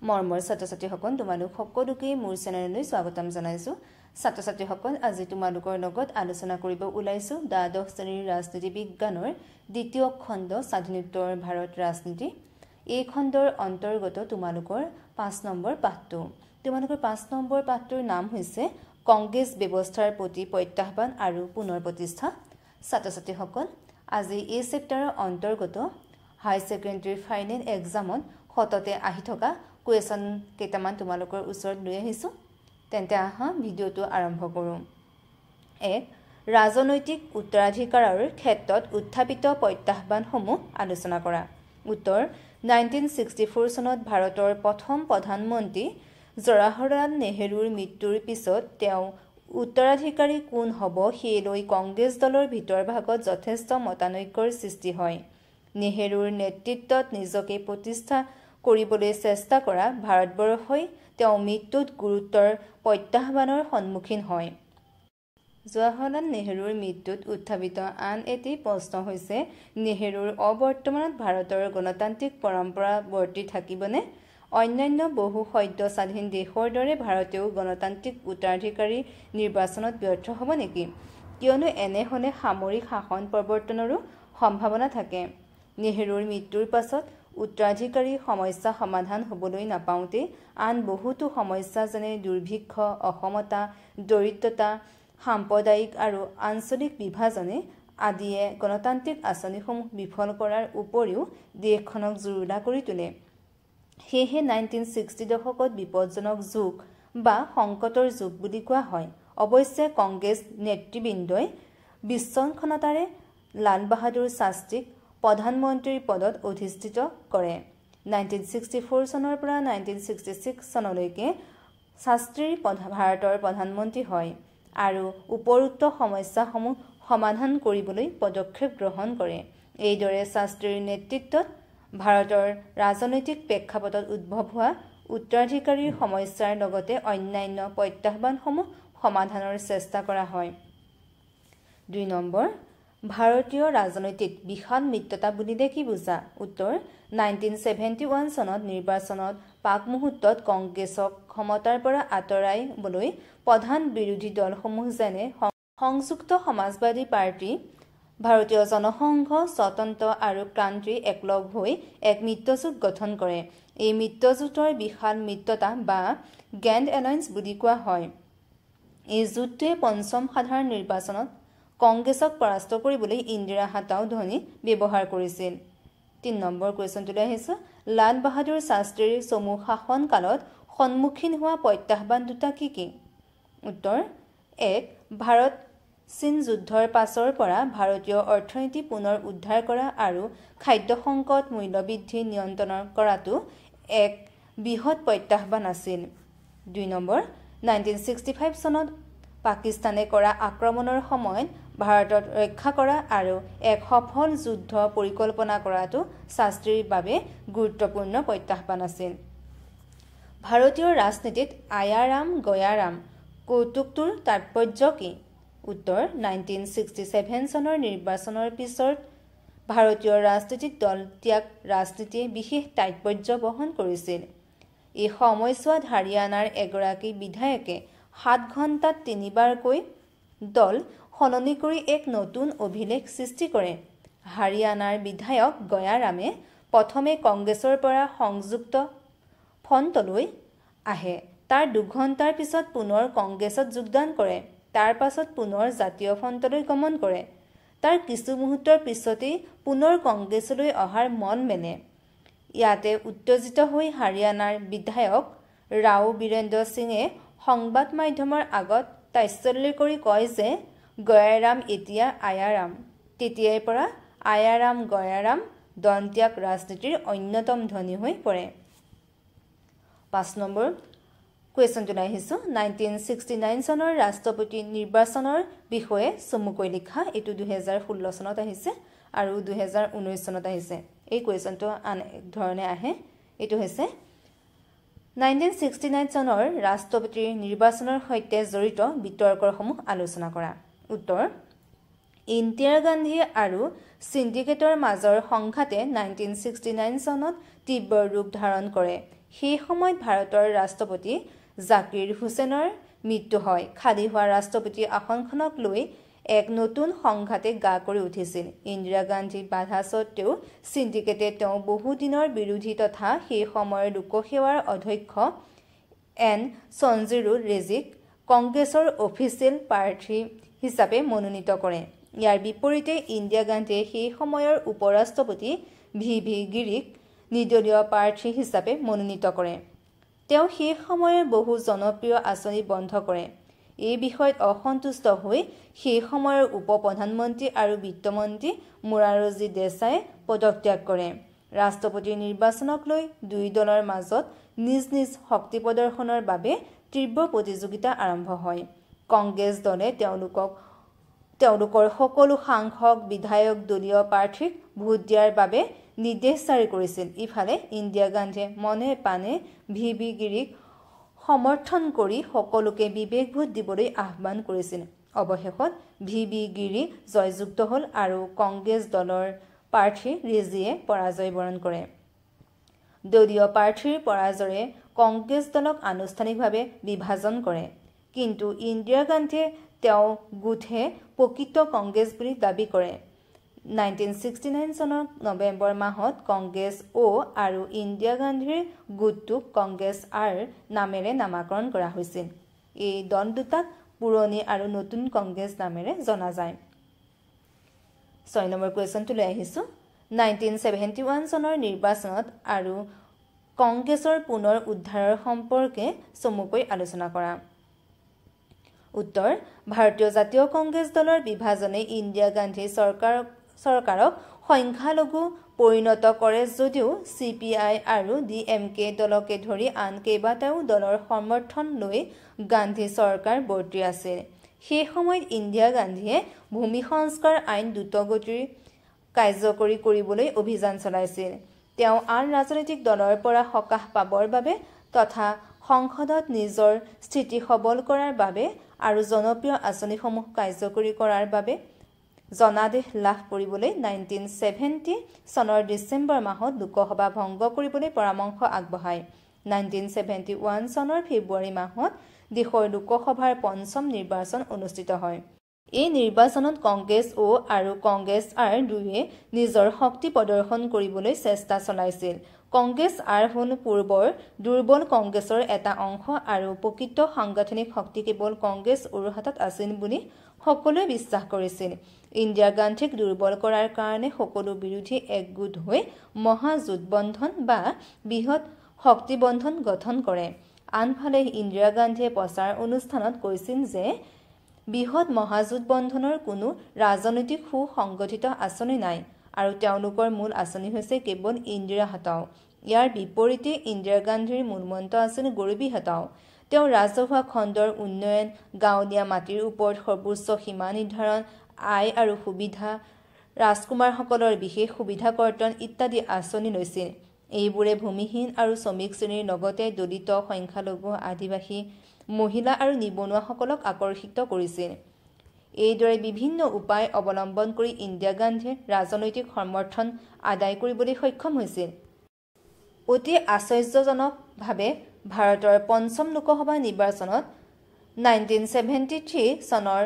মৰমৰ ছাত্ৰ-ছাত্ৰীসকল তোমালোক সকলোকে মোৰ চেনেললৈ স্বাগতম জনাইছো ছাত্ৰ-ছাত্ৰীসকল আজি তোমালোকৰ লগত আলোচনা কৰিব ওলাইছো দ্বাদশ শ্ৰেণীৰ ৰাজনীতি বিজ্ঞানৰ দ্বিতীয় খণ্ড স্বাধীনোত্তৰ ভাৰত ৰাজনীতি এই খণ্ডৰ অন্তৰ্গত তোমালোকৰ 5 নম্বৰ পাঠটো তোমালোকৰ 5 নম্বৰ পাঠটোৰ নাম হৈছে কংগ্ৰেছ ব্যৱস্থাৰ প্ৰতি প্ৰত্যাহ্বান আৰু পুনৰ প্ৰতিষ্ঠা ছাত্ৰ-ছাত্ৰীসকল আজি এই চেপ্টাৰৰ অন্তৰ্গত হাই সেকেন্ডাৰী ফাইনেল এক্সামত হততে আহি থকা কুৱেশ্যন কেইটামান তোমালোকৰ ওচৰত লৈ আহিছো তেন্তে আহা ভিডিওটো আৰম্ভ কৰোঁ 1 ৰাজনৈতিক উত্তৰাধিকাৰৰ ক্ষেত্ৰত উত্থাপিত প্ৰত্যাহ্বানসমূহ আলোচনা কৰা উত্তৰ 1964 চনত ভাৰতৰ প্ৰথম প্ৰধানমন্ত্ৰী জৱাহৰলাল নেহৰুৰ মৃত্যুৰ পিছত তেওঁ উত্তৰাধিকাৰী কোন হ'ব সেইলৈ কংগ্ৰেছ দলৰ ভিতৰভাগত যথেষ্ট মতানৈক্যৰ সৃষ্টি হয় নেহৰুৰ নেতৃত্বত নিজকে প্ৰতিষ্ঠা কৰিবলৈ চেষ্টা কৰা ভাৰতবৰ্ষই তেওঁ মৃত্যুত গুৰুতৰ প্ৰত্যাহ্বানৰ সন্মুখীন হয় জৱাহৰলাল নেহৰুৰ মৃত্যুত উত্থাপিত আন এটি প্ৰশ্ন হৈছে নেহৰুৰ অবৰ্তমানত ভাৰতৰ গণতান্ত্ৰিক পৰম্পৰা বৰ্তি থাকিবনে অন্যান্য বহু সদ্য স্বাধীন দেশৰ দৰে ভাৰতেও গণতান্ত্ৰিক উত্তৰাধিকাৰী নিৰ্বাচনত ব্যৰ্থ হ'ব নেকি কিয়নো এনে হলে সামৰিক শাসন প্ৰৱৰ্তনৰো সম্ভাৱনা থাকে নেহৰুৰ মৃত্যুৰ পাছত উত্তৰাধিকাৰী সমস্যা সমাধান হ'বলৈ নাপাওঁতে আন বহুতো সমস্যা যেনে দুৰ্ভিক্ষ অসমতা দৰিদ্ৰতা সাম্প্ৰদায়িক আৰু আঞ্চলিক বিভাজনে আদিয়ে গণতান্ত্ৰিক আঁচনিসমূহ বিফল কৰাৰ উপৰিও দেশখনক জুৰুলা কৰি তোলে সেয়েহে 1960 দশকত বিপদজনক যুগ বা সংকটৰ যুগ বুলি কোৱা হয় অৱশ্যে কংগ্ৰেছ নেতৃবৃন্দই বিশৃংখলতাৰে লাল বাহাদুৰ শাস্ত্ৰীক প্ৰধানমন্ত্ৰীৰ পদত অধিষ্ঠিত কৰে 1964 চনৰ পৰা 1966 চনলৈকে শাস্ত্ৰী ভাৰতৰ প্ৰধানমন্ত্ৰী হয় আৰু উপৰোক্ত সমস্যাসমূহ সমাধান কৰিবলৈ পদক্ষেপ গ্ৰহণ কৰে এইদৰে শাস্ত্ৰীৰ নেতৃত্বত ভাৰতৰ ৰাজনৈতিক প্ৰেক্ষাপটত উদ্ভৱ হোৱা উত্তৰাধিকাৰীৰ সমস্যাৰ লগতে অন্যান্য প্ৰত্যাহ্বানসমূহ সমাধানৰ চেষ্টা কৰা হয় 2 নম্বৰ ভাৰতীয় ৰাজনীতিত বিশাল মিত্ৰতা বুলিলে কি বুজা উত্তৰ 1971 চনত নিৰ্বাচনত পাক মুহূৰ্তত কংগ্ৰেছক ক্ষমতাৰ পৰা আঁতৰাইবলৈ প্ৰধান বিৰোধী দলসমূহ যেনে সংযুক্ত সমাজবাদী পাৰ্টি ভাৰতীয় জনসংঘ স্বতন্ত্ৰ আৰু ক্ৰান্তি একলগ হৈ এক মিত্ৰজোঁট গঠন কৰে এই মিত্ৰজোঁটৰ বিশাল মিত্ৰতা বা গ্ৰেণ্ড এলায়েন্স বুলি কোৱা হয় এই জোঁটটোৱে পঞ্চম সাধাৰণ নিৰ্বাচনত কংগ্ৰেছক পৰাস্ত কৰিবলৈ ইন্দিৰা হাতাউধনী ব্যৱহাৰ কৰিছিল 3 নম্বৰ কুৱেশ্যনটোলৈ আহিছে লাল বাহাদুৰ শাস্ত্ৰীৰ চমু শাসন কালত সন্মুখীন হোৱা প্ৰত্যাহ্বান দুটা কি কি উত্তৰ 1 ভাৰত চীন যুদ্ধৰ পাছৰ পৰা ভাৰতীয় অৰ্থনীতি পুনৰ উদ্ধাৰ কৰা আৰু খাদ্য সংকট মূল্যবৃদ্ধি নিয়ন্ত্ৰণ কৰাটো এক বৃহৎ প্ৰত্যাহ্বান আছিল 2 নম্বৰ 1965 চনত পাকিস্তানে কৰা আক্ৰমণৰ সময়ত ভাৰতত ৰক্ষা কৰা আৰু এক সফল যুদ্ধ পৰিকল্পনা কৰাটো শাস্ত্ৰীৰ বাবে গুৰুত্বপূৰ্ণ প্ৰত্যাহ্বান আছিল ভাৰতীয় ৰাজনীতিত আয়াৰাম গয়াৰাম কৌতুকটোৰ তাৎপৰ্য কি উত্তৰ 1967 চনৰ নিৰ্বাচনৰ পিছত ভাৰতীয় ৰাজনীতিত দল ত্যাগ ৰাজনীতিয়ে বিশেষ তাৎপৰ্য বহন কৰিছিল এই সময়ছোৱাত হাৰিয়ানাৰ এগৰাকী বিধায়কে 7 ঘণ্টাত 3বাৰকৈ দল সলনি কৰি এক নতুন অভিলেখ সৃষ্টি কৰে হাৰিয়ানাৰ বিধায়ক গয়াৰামে প্ৰথমে কংগ্ৰেছৰ পৰা সংযুক্ত ফ্ৰণ্টলৈ আহে তাৰ 2 ঘণ্টাৰ পিছত পুনৰ কংগ্ৰেছত যোগদান কৰে তাৰ পাছত পুনৰ জাতীয় ফ্ৰণ্টলৈ গমন কৰে তাৰ কিছু মুহূৰ্তৰ পিছতেই পুনৰ কংগ্ৰেছলৈ অহাৰ মন মেলে ইয়াতে উত্তেজিত হৈ হাৰিয়ানাৰ বিধায়ক ৰাও বীৰেন্দ্ৰ সিঙে সংবাদ মাধ্যমৰ আগত তাচ্ছিল্য কৰি কয় যে গয়াৰাম এতিয়া আয়াৰাম তেতিয়াৰ পৰা আয়াৰাম গয়াৰাম দলত্যাগ ৰাজনীতিৰ অন্যতম ধনী হৈ পৰে 5 নম্বৰ কুৱেশ্যনটো আহিছো 1969 চনৰ ৰাষ্ট্ৰপতি নিৰ্বাচনৰ বিষয়ে চমুকৈ লিখা এটো 2016 চনত আহিছে আৰু 2019 চনত আহিছে এই কুৱেশ্যনটো আন এক ধৰণে আহে এটো হৈছে 1969 চনৰ ৰাষ্ট্ৰপতিৰ নিৰ্বাচনৰ সৈতে জড়িত বিতৰ্কসমূহ আলোচনা কৰা উত্তৰ ইন্দিৰা গান্ধী আৰু সিন্ডিকেটৰ মাজৰ সংঘাতে 1969 চনত তীব্ৰ ৰূপ ধাৰণ কৰে। সেই সময়ত ভাৰতৰ ৰাষ্ট্ৰপতি জাকিৰ হুছেইনৰ মৃত্যু হয়। খালী হোৱা ৰাষ্ট্ৰপতিৰ আসনখনক লৈ এক নতুন সংঘাতে গা কৰি উঠিছিল। ইন্দিৰা গান্ধীৰ বাধা স্বত্বেও সিন্ডিকেটে তেওঁ বহুদিনৰ বিৰোধী তথা সেই সময়ৰ লোকসেৱাৰ অধ্যক্ষ এন সঞ্জিৰু ৰেজীক কংগ্ৰেছৰ অফিচিয়েল প্ৰাৰ্থী হিচাপে মনোনীত কৰে। ইয়াৰ বিপৰীতে ইন্দিৰা গান্ধীয়ে সেই সময়ৰ উপৰাষ্ট্ৰপতি ভি গিৰিক নিৰ্দলীয় প্ৰাৰ্থী হিচাপে মনোনীত কৰে। তেওঁ সেই সময়ৰ বহু জনপ্ৰিয় আঁচনি বন্ধ কৰে। এই বিষয়ত অসন্তুষ্ট হৈ সেই সময়ৰ উপ প্ৰধানমন্ত্ৰী আৰু বিত্তমন্ত্ৰী মোৰাৰজী দেশাই পদত্যাগ কৰে। ৰাষ্ট্ৰপতিৰ নিৰ্বাচনক লৈ দুই দলৰ মাজত নিজ নিজ শক্তি প্ৰদৰ্শনৰ বাবে তীব্ৰ প্ৰতিযোগিতা আৰম্ভ হয়। কংগ্ৰেছ দলে তেওঁলোকৰ সকলো সাংসদ বিধায়ক দলীয় প্ৰাৰ্থীক ভোট দিয়াৰ বাবে নিৰ্দেশ জাৰি কৰিছিল। ইফালে ইন্দিৰা গান্ধীয়ে মনে প্ৰাণে ভি গিৰিক সমৰ্থন কৰি সকলোকে বিবেক ভোট দিবলৈ আহ্বান কৰিছিল। অৱশেষত ভি গিৰি জয়যুক্ত হ'ল আৰু কংগ্ৰেছ দলৰ প্ৰাৰ্থী ৰেজীয়ে পৰাজয় বৰণ কৰে। দলীয় প্ৰাৰ্থীৰ পৰাজয়ে কংগ্ৰেছ দলক আনুষ্ঠানিকভাৱে বিভাজন কৰে। কিন্তু ইন্দিৰা গান্ধীয়ে তেওঁ গোটহে প্ৰকৃত কংগ্ৰেছ বুলি দাবী কৰে। 1969 চনৰ নৱেম্বৰ মাহত কংগ্ৰেছ অ' আৰু ইন্দিৰা গান্ধীৰ গোটটোক কংগ্ৰেছ আৰ নামেৰে নামাকৰণ কৰা হৈছিল। এই দল দুটাক পুৰণি আৰু নতুন কংগ্ৰেছ নামেৰে জনা যায়। 6 নম্বৰ কুৱেশ্যনটো লৈ আহিছোঁ। 1971 চনৰ নিৰ্বাচনত আৰু কংগ্ৰেছৰ পুনৰ উদ্ধাৰৰ সম্পৰ্কে চমুকৈ আলোচনা কৰা। উত্তৰ: ভাৰতীয় জাতীয় কংগ্ৰেছ দলৰ বিভাজনে ইন্দিৰা গান্ধী চৰকাৰক সংখ্যালঘু পৰিণত কৰে যদিও CPI আৰু DMK দলকে ধৰি আন কেইবাটাও দলৰ সমৰ্থন লৈ গান্ধী চৰকাৰ বৰ্তি আছিল। সেই সময়ত ইন্দিৰা গান্ধীয়ে ভূমি সংস্কাৰ আইন দ্ৰুতগতিৰ কাৰ্যকৰী কৰিবলৈ অভিযান চলাইছিল। তেওঁ আন ৰাজনৈতিক দলৰ পৰা সকাহ পাবৰ বাবে তথা সংসদত নিজৰ স্থিতি সবল কৰাৰ বাবে আৰু জনপ্ৰিয় আঁচনিসমূহ কাৰ্যকৰী কৰাৰ বাবে জনাদেশ লাভ কৰিবলৈ 1970 চনৰ ডিচেম্বৰ মাহত লোকসভা ভংগ কৰিবলৈ পৰামৰ্শ আগবঢ়ায়। 1971 চনৰ ফেব্ৰুৱাৰী মাহত দেশৰ লোকসভাৰ পঞ্চম নিৰ্বাচন অনুষ্ঠিত হয়। এই নিৰ্বাচনত কংগ্ৰেছ অ' আৰু কংগ্ৰেছ আৰ দুয়োৱে নিজৰ শক্তি প্ৰদৰ্শন কৰিবলৈ চেষ্টা চলাইছিল। কংগ্ৰেছ আৰ হ'ল পূৰ্বৰ দুৰ্বল কংগ্ৰেছৰ এটা অংশ আৰু প্ৰকৃত সাংগঠনিক শক্তি কেৱল কংগ্ৰেছ অ'ৰ হাতত আছিল বুলি সকলোৱে বিশ্বাস কৰিছিল। ইন্দিৰা গান্ধীক দুৰ্বল কৰাৰ কাৰণে সকলো বিৰোধী একগোট হৈ মহাজোঁটবন্ধন বা বৃহৎ শক্তিবন্ধন গঠন কৰে। আনফালে ইন্দিৰা গান্ধীয়ে প্ৰচাৰ অনুষ্ঠানত কৈছিল যে বৃহৎ মহাজোঁটবন্ধনৰ কোনো ৰাজনৈতিক সুসংগঠিত আঁচনি নাই আৰু তেওঁলোকৰ মূল আঁচনি হৈছে কেৱল ইন্দিৰা হটাও। ইয়াৰ বিপৰীতে ইন্দিৰা গান্ধীৰ মূলমন্ত্ৰ আছিল গৰীবী হটাও। তেওঁ ৰাজহুৱা খণ্ডৰ উন্নয়ন, গাঁৱলীয়া মাটিৰ ওপৰত সৰ্বোচ্চ সীমা নিৰ্ধাৰণ, আয় আৰু সুবিধা, ৰাজকুমাৰসকলৰ বিশেষ সুবিধা কৰ্তন ইত্যাদি আঁচনি লৈছিল। এইবোৰে ভূমিহীন আৰু শ্ৰমিক শ্ৰেণীৰ লগতে দলিত, সংখ্যালঘু, আদিবাসী, মহিলা আৰু নিবনুৱাসকলক আকৰ্ষিত কৰিছিল। এইদৰে বিভিন্ন উপায় অৱলম্বন কৰি ইন্দিৰা গান্ধীয়ে ৰাজনৈতিক সমৰ্থন আদায় কৰিবলৈ সক্ষম হৈছিল। অতি আশ্চৰ্যজনকভাৱে ভাৰতৰ পঞ্চম লোকসভা নিৰ্বাচনত 1973 চনৰ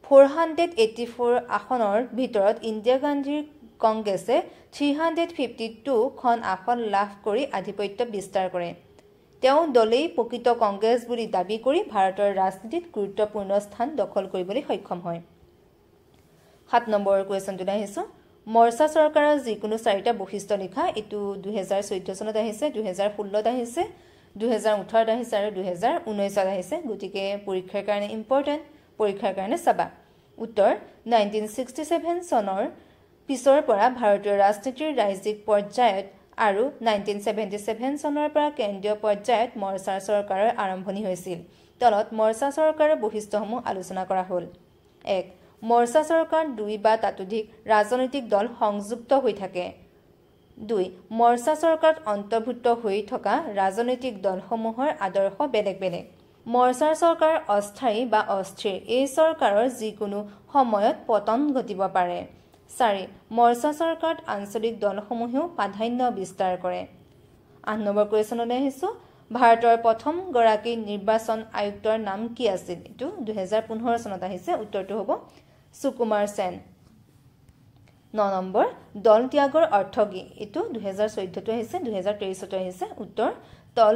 484 আসনৰ ভিতৰত ইন্দিৰা গান্ধীৰ কংগ্ৰেছে 352 খন আসন লাভ কৰি আধিপত্য বিস্তাৰ কৰে। তেওঁ দলেই প্ৰকৃত কংগ্ৰেছ বুলি দাবী কৰি ভাৰতৰ ৰাজনীতিত গুৰুত্বপূৰ্ণ স্থান দখল কৰিবলৈ সক্ষম হয়। 7 নম্বৰ কুৱেশ্যনটোলৈ আহিছোঁ। মৰ্চা চৰকাৰৰ যিকোনো 4টা বৈশিষ্ট্য লিখা। এইটো 2014 চনত আহিছে, 2016ত আহিছে, 2018ত আহিছে আৰু 2019ত আহিছে। গতিকে পৰীক্ষাৰ কাৰণে ইম্পৰ্টেণ্ট, পৰীক্ষাৰ কাৰণে চাবা। উত্তৰ: 1967 চনৰ পিছৰ পৰা ভাৰতীয় ৰাজনীতিৰ ৰাজ্যিক পৰ্যায়ত আৰু 1977 চনৰ পৰা কেন্দ্ৰীয় পৰ্যায়ত মৰ্চাৰ চৰকাৰৰ আৰম্ভণি হৈছিল। তলত মৰ্চা চৰকাৰৰ বৈশিষ্ট্যসমূহ আলোচনা কৰা হ'ল। 1. মৰ্চা চৰকাৰ 2 বা ততোধিক ৰাজনৈতিক দল সংযুক্ত হৈ থাকে। 2. মৰ্চা চৰকাৰত অন্তৰ্ভুক্ত হৈ থকা ৰাজনৈতিক দলসমূহৰ আদৰ্শ বেলেগ বেলেগ। মৰ্চাৰ চৰকাৰ অস্থায়ী বা অস্থিৰ। এই চৰকাৰৰ যিকোনো সময়ত পতন ঘটিব পাৰে। 4. মৰ্চা চৰকাৰত আঞ্চলিক দলসমূহেও প্ৰাধান্য বিস্তাৰ কৰে। 8 নম্বৰ কুৱেশ্যনলৈ আহিছোঁ ভাৰতৰ প্ৰথম গৰাকী নিৰ্বাচন আয়ুক্তৰ নাম কি আছিল এটো 2015 চনত আহিছে উত্তৰটো হ'ব সুকুমাৰ সেন 9 নম্বৰ দল ত্যাগৰ অৰ্থ কি এটো 2014 টো আহিছে 2023 টো আহিছে উত্তৰ দল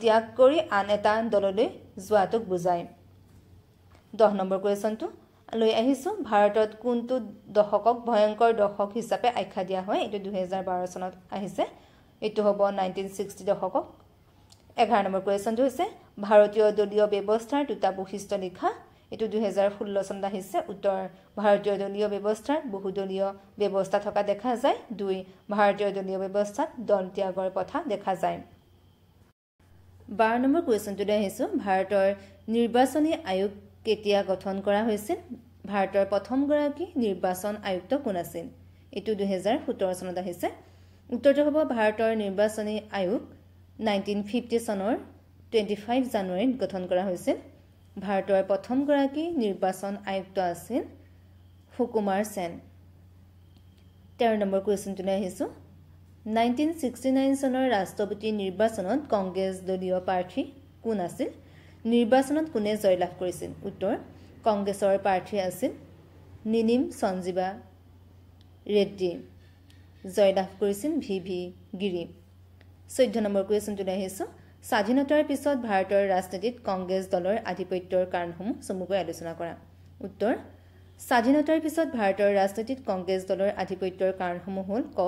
ত্যাগ কৰি আন এটা দললৈ যোৱাটোক বুজায় 10 নম্বৰ কুৱেশ্যনটো লৈ আহিছোঁ ভাৰতত কোনটো দশকক ভয়ংকৰ দশক হিচাপে আখ্যা দিয়া হয় এটো 2012 চনত আহিছে এটো হ'ব 1960 দশকক 11 নম্বৰ কুৱেশ্যনটো হৈছে ভাৰতীয় দলীয় ব্যৱস্থাৰ দুটা বৈশিষ্ট্য লিখা এটো 2016 চনত আহিছে উত্তৰ ভাৰতীয় দলীয় ব্যৱস্থাৰ বহুদলীয় ব্যৱস্থা থকা দেখা যায় 2 ভাৰতীয় দলীয় ব্যৱস্থাত দল ত্যাগৰ কথা দেখা যায় 12 নম্বৰ কুৱেশ্যনটোলৈ আহিছোঁ ভাৰতৰ নিৰ্বাচনী আয়োগ কেতিয়া গঠন কৰা হৈছিল ভাৰতৰ প্ৰথম গৰাকী নিৰ্বাচন আয়ুক্ত কোন আছিল এটো 2017 চনত আহিছে উত্তৰটো হ'ব ভাৰতৰ নিৰ্বাচনী আয়োগ 1950 চনৰ 25 জানুৱাৰীত গঠন কৰা হৈছিল ভাৰতৰ প্ৰথম গৰাকী নিৰ্বাচন আয়ুক্ত আছিল সুকুমাৰ সেন 13 নম্বৰ কুৱেশ্যনটোলৈ আহিছোঁ 1969 চনৰ ৰাষ্ট্ৰপতি নিৰ্বাচনত কংগ্ৰেছ দলীয় প্ৰাৰ্থী কোন আছিল নিৰ্বাচনত কোনে জয়লাভ কৰিছিল উত্তৰ কংগ্ৰেছৰ প্ৰাৰ্থী আছিল নিনিম সঞ্জীৱা ৰেড্ডি জয়লাভ কৰিছিল ভিভি গিৰি 14 নম্বৰ কুৱেশ্যনটোলৈ আহিছোঁ স্বাধীনতাৰ পিছত ভাৰতৰ ৰাজনীতিত কংগ্ৰেছ দলৰ আধিপত্যৰ কাৰণসমূহ চমুকৈ আলোচনা কৰা উত্তৰ স্বাধীনতাৰ পিছত ভাৰতৰ ৰাজনীতিত কংগ্ৰেছ দলৰ আধিপত্যৰ কাৰণসমূহ হ'ল ক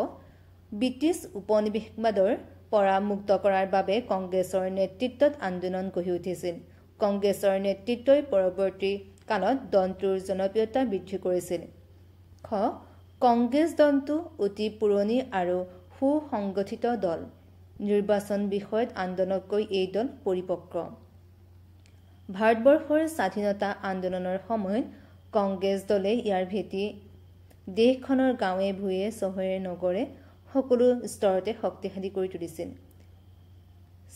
ব্ৰিটিছ উপনিৱেশবাদৰ পৰা মুক্ত কৰাৰ বাবে কংগ্ৰেছৰ নেতৃত্বত আন্দোলন গঢ়ি উঠিছিল কংগ্ৰেছৰ নেতৃত্বই পৰৱৰ্তী কালত দলটোৰ জনপ্ৰিয়তা বৃদ্ধি কৰিছিল খ কংগ্ৰেছ দলটো অতি পুৰণি আৰু সুসংগঠিত দল নিৰ্বাচন বিষয়ত আন্দোলনতকৈ এই দল পৰিপক্ক ভাৰতবৰ্ষৰ স্বাধীনতা আন্দোলনৰ সময়ত কংগ্ৰেছ দলে ইয়াৰ ভেটি দেশখনৰ গাঁৱে ভূঞে চহৰে নগৰে সকলো স্তৰতে শক্তিশালী কৰি তুলিছিল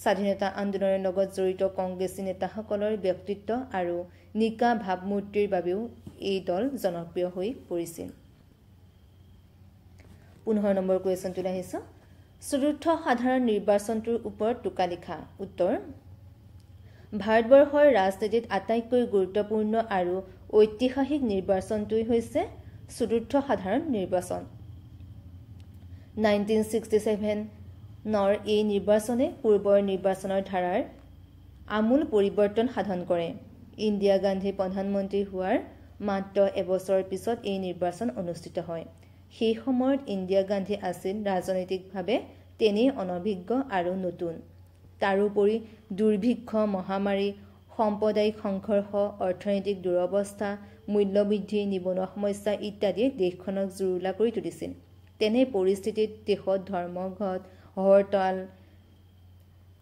স্বাধীনতা আন্দোলনৰ লগত জড়িত কংগ্ৰেছী নেতাসকলৰ ব্যক্তিত্ব আৰু নিকা ভাৱমূৰ্তিৰ বাবেও এই দল জনপ্ৰিয় হৈ পৰিছিল 15 নম্বৰ কুৱেশ্যনটোলৈ আহিছোঁ চতুৰ্থ সাধাৰণ নিৰ্বাচনটোৰ ওপৰত টোকা লিখা উত্তৰ ভাৰতবৰ্ষৰ ৰাজনীতিত আটাইতকৈ গুৰুত্বপূৰ্ণ আৰু ঐতিহাসিক নিৰ্বাচনটোই হৈছে চতুৰ্থ সাধাৰণ নিৰ্বাচন 1967 নৰ এই নিৰ্বাচনে পূৰ্বৰ নিৰ্বাচনৰ ধাৰাৰ আমূল পৰিৱৰ্তন সাধন কৰে ইন্দিৰা গান্ধী প্ৰধানমন্ত্ৰী হোৱাৰ মাত্ৰ এবছৰৰ পিছত এই নিৰ্বাচন অনুষ্ঠিত হয় সেই সময়ত ইন্দিৰা গান্ধী আছিল ৰাজনৈতিকভাৱে তেনেই অনভিজ্ঞ আৰু নতুন তাৰোপৰি দুৰ্ভিক্ষ মহামাৰী সাম্প্ৰদায়িক সংঘৰ্ষ অৰ্থনৈতিক দুৰৱস্থা মূল্যবৃদ্ধি নিবনুৱা সমস্যা ইত্যাদিয়ে দেশখনক জুৰুলা কৰি তুলিছিল তেনে পৰিস্থিতিত দেশত ধৰ্মঘট হৰতাল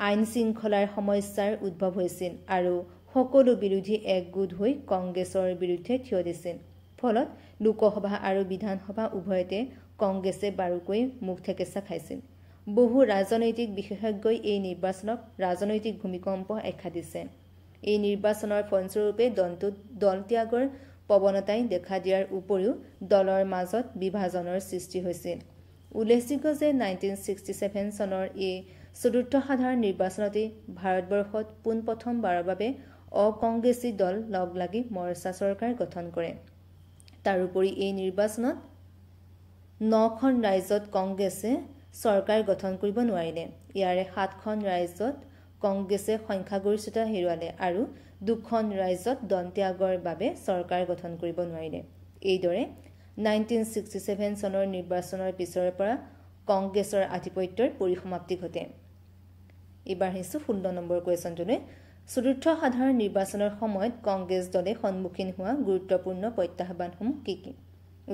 আইন শৃংখলাৰ সমস্যাৰ উদ্ভৱ হৈছিল আৰু সকলো বিৰোধী একগোট হৈ কংগ্ৰেছৰ বিৰুদ্ধে থিয় দিছিল ফলত লোকসভা আৰু বিধানসভা উভয়তে কংগ্ৰেছে বাৰুকৈ মুখ ঠেকেচা খাইছিল বহু ৰাজনৈতিক বিশেষজ্ঞই এই নিৰ্বাচনক ৰাজনৈতিক ভূমিকম্প আখ্যা দিছে এই নিৰ্বাচনৰ ফলস্বৰূপে দল ত্যাগৰ প্ৰৱণতাই দেখা দিয়াৰ উপৰিও দলৰ মাজত বিভাজনৰ সৃষ্টি হৈছিল উল্লেখযোগ্য যে 1967 চনৰ এই চতুৰ্থ সাধাৰণ নিৰ্বাচনতেই ভাৰতবৰ্ষত পোনপ্ৰথমবাৰৰ বাবে অকংগ্ৰেছী দল লগ লাগি মৰ্চা চৰকাৰ গঠন কৰে তাৰোপৰি এই নিৰ্বাচনত 9খন ৰাজ্যত কংগ্ৰেছে চৰকাৰ গঠন কৰিব নোৱাৰিলে ইয়াৰে 7খন ৰাজ্যত কংগ্ৰেছে সংখ্যাগৰিষ্ঠতা হেৰুৱালে আৰু 2খন ৰাজ্যত দল ত্যাগৰ বাবে চৰকাৰ গঠন কৰিব নোৱাৰিলে এইদৰে 1967 চনৰ নিৰ্বাচনৰ পিছৰ পৰা কংগ্ৰেছৰ আধিপত্যৰ পৰিসমাপ্তি ঘটে এবাৰ হিছো 16 নম্বৰ কুৱেশ্যনটোলৈ চতুৰ্থ সাধাৰণ নিৰ্বাচনৰ সময়ত কংগ্ৰেছ দলে সন্মুখীন হোৱা গুৰুত্বপূৰ্ণ প্ৰত্যাহ্বানসমূহ কি কি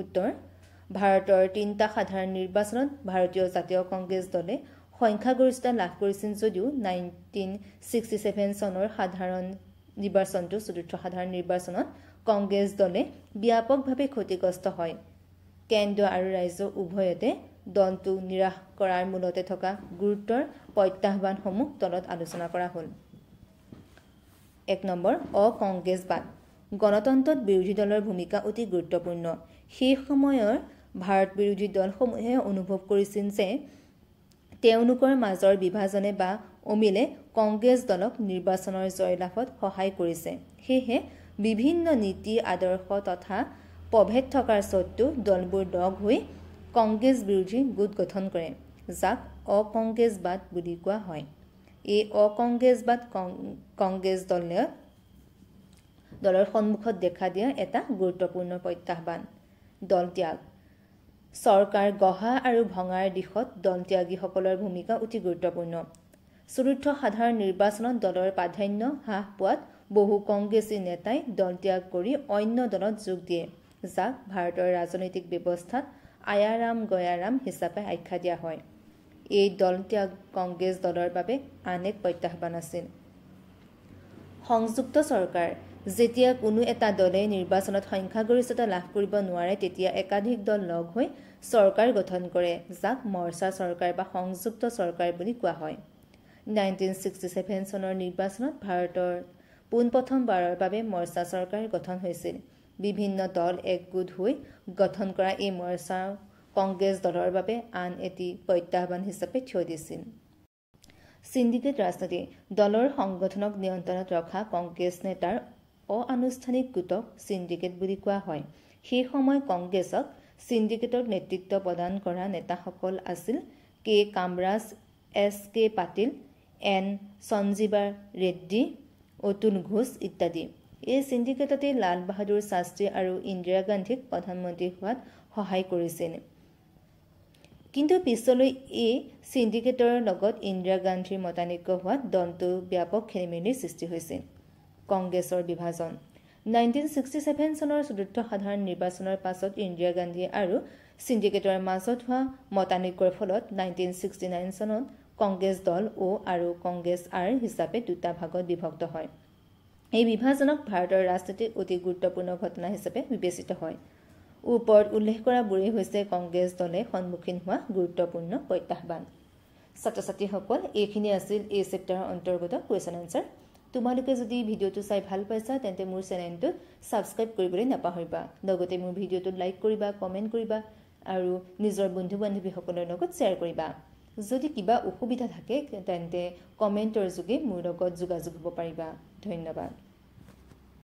উত্তৰ ভাৰতৰ 3টা সাধাৰণ নিৰ্বাচনত ভাৰতীয় জাতীয় কংগ্ৰেছ দলে সংখ্যাগৰিষ্ঠতা লাভ কৰিছিল যদিও 1967 চনৰ সাধাৰণ নিৰ্বাচনটো চতুৰ্থ সাধাৰণ নিৰ্বাচনত কংগ্ৰেছ দলে ব্যাপকভাৱে ক্ষতিগ্ৰস্ত হয় কেন্দ্ৰ আৰু ৰাজ্য উভয়তে দলটো নিৰাশ কৰাৰ মূলতে থকা গুৰুত্বৰ প্ৰত্যাহ্বানসমূহ তলত আলোচনা কৰা হ'ল 1 নম্বৰ অকংগ্ৰেছবাদ গণতন্ত্ৰত বিৰোধী দলৰ ভূমিকা অতি গুৰুত্বপূৰ্ণ সেই সময়ৰ ভাৰত বিৰোধী দলসমূহে অনুভৱ কৰিছিল যে তেওঁলোকৰ মাজৰ বিভাজনে বা অমিলে কংগ্ৰেছ দলক নিৰ্বাচনৰ জয়লাভত সহায় কৰিছে। সেয়েহে বিভিন্ন নীতি আদৰ্শ তথা প্ৰভেদ থকাৰ স্বত্বেও দলবোৰ লগ হৈ কংগ্ৰেছ বিৰোধী গোট গঠন কৰে, যাক অকংগ্ৰেছবাদ বুলি কোৱা হয়। এই অকংগ্ৰেছবাদ কংগ্ৰেছ দলৰ সন্মুখত দেখা দিয়া এটা গুৰুত্বপূৰ্ণ প্ৰত্যাহ্বান। দলত্যাগ। চৰকাৰ গঢ়া আৰু ভঙাৰ দিশত দলত্যাগীসকলৰ ভূমিকা অতি গুৰুত্বপূৰ্ণ। চতুৰ্থ সাধাৰণ নিৰ্বাচনত দলৰ প্ৰাধান্য হ্ৰাস পোৱাত বহু কংগ্ৰেছী নেতাই দলত্যাগ কৰি অন্য দলত যোগ দিয়ে, যাক ভাৰতৰ ৰাজনৈতিক ব্যৱস্থাত আয়াৰাম গয়াৰাম হিচাপে আখ্যা দিয়া হয়। এই দলত্যাগ কংগ্ৰেছ দলৰ বাবে আন এক প্ৰত্যাহ্বান আছিল। সংযুক্ত চৰকাৰ। যেতিয়া কোনো এটা দলে নিৰ্বাচনত সংখ্যাগৰিষ্ঠতা লাভ কৰিব নোৱাৰে তেতিয়া একাধিক দল লগ হৈ চৰকাৰ গঠন কৰে, যাক মৰ্চা চৰকাৰ বা সংযুক্ত চৰকাৰ বুলি কোৱা হয়। 1967 চনৰ নিৰ্বাচনত ভাৰতৰ পোনপ্ৰথমবাৰৰ বাবে মৰ্চা চৰকাৰ গঠন হৈছিল। বিভিন্ন দল একগোট হৈ গঠন কৰা এই মৰ্চা কংগ্ৰেছ দলৰ বাবে আন এটি প্ৰত্যাহ্বান হিচাপে থিয় দিছিল। সিন্ডিকেট ৰাজনীতি। দলৰ সংগঠনক নিয়ন্ত্ৰণত ৰখা কংগ্ৰেছ নেতাৰ অনানুষ্ঠানিক গোটক সিন্ডিকেট বুলি কোৱা হয়। সেই সময় কংগ্ৰেছক সিন্ডিকেটক নেতৃত্ব প্ৰদান কৰা নেতাসকল আছিল কে কামৰাজ, এছ কে পাটিল, এন সঞ্জীৱা ৰেড্ডী, অতুল ঘোষ ইত্যাদি। এই সিন্ডিকেটতে লাল বাহাদুৰ শাস্ত্ৰী আৰু ইন্দিৰা গান্ধীক প্ৰধানমন্ত্ৰী হোৱাত সহায় কৰিছিল। কিন্তু পিছলৈ এই সিন্ডিকেটৰ লগত ইন্দিৰা গান্ধীৰ মতানৈক্য হোৱাত দলটো ব্যাপক খেলিমেলিৰ সৃষ্টি হৈছিল। কংগ্ৰেছৰ বিভাজন। 1967 চনৰ চতুৰ্থ সাধাৰণ নিৰ্বাচনৰ পাছত ইন্দিৰা গান্ধী আৰু সিন্ডিকেটৰ মাজত হোৱা মতানৈক্যৰ ফলত 1969 চনত কংগ্ৰেছ দল অ' আৰু কংগ্ৰেছ আৰ হিচাপে দুটা ভাগত বিভক্ত হয়। এই বিভাজনক ভাৰতৰ ৰাজনীতিৰ অতি গুৰুত্বপূৰ্ণ ঘটনা হিচাপে বিবেচিত হয়। ওপৰত উল্লেখ কৰাবোৰেই হৈছে কংগ্ৰেছ দলে সন্মুখীন হোৱা গুৰুত্বপূৰ্ণ প্ৰত্যাহ্বান। ছাত্ৰ ছাত্ৰীসকল, এইখিনি আছিল এই চেপ্টাৰৰ অন্তৰ্গত কুৱেশ্যন এনচাৰ। তোমালোকে যদি ভিডিঅ'টো চাই ভাল পাইছা তেন্তে মোৰ চেনেলটোত ছাবস্ক্ৰাইব কৰিবলৈ নাপাহৰিবা। লগতে মোৰ ভিডিঅ'টোত লাইক কৰিবা, কমেণ্ট কৰিবা আৰু নিজৰ বন্ধু বান্ধৱীসকলৰ লগত শ্বেয়াৰ কৰিবা। যদি কিবা অসুবিধা থাকে তেন্তে কমেণ্টৰ যোগে মোৰ লগত যোগাযোগ হ'ব পাৰিবা। ধন্যবাদ।